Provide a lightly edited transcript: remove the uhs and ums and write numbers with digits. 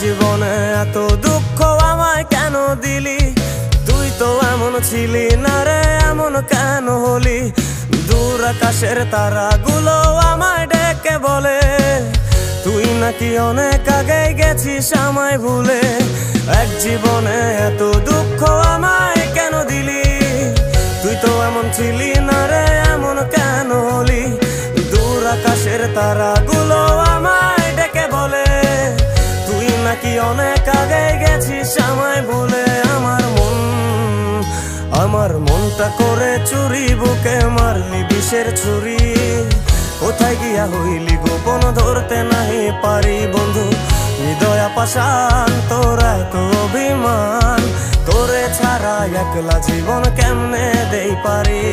জীবনে এত দুঃখ আমায় কেন দিলি? তুই তো এমন ছিলি না রে, এমন কেন হলি? দূর আকাশের তারাগুলো আমায় ডেকে বলে তুই নাকি অনেক আগে গেছিস আমায় ভুলে। এক জীবনে এত দুঃখ আমায় কেন দিলি? তুই তো এমন ছিলি না রে, এমন কেন হলি? দূর আকাশের তারাগুলো আমায় ডেকে বলে তুই নাকি অনেক আগে গেছিস আমায় ভুলে। আমার মনটা করে চুরি, বুকে মারলি বিষের ছুরি। কোথায় গিয়া হইলি গোপন ধরতে নাহি পারি বন্ধু। হৃদয় পাষাণ তোর এত অভিমান, তোরে ছাড়া একলা জীবন কেমনে দেই পারি?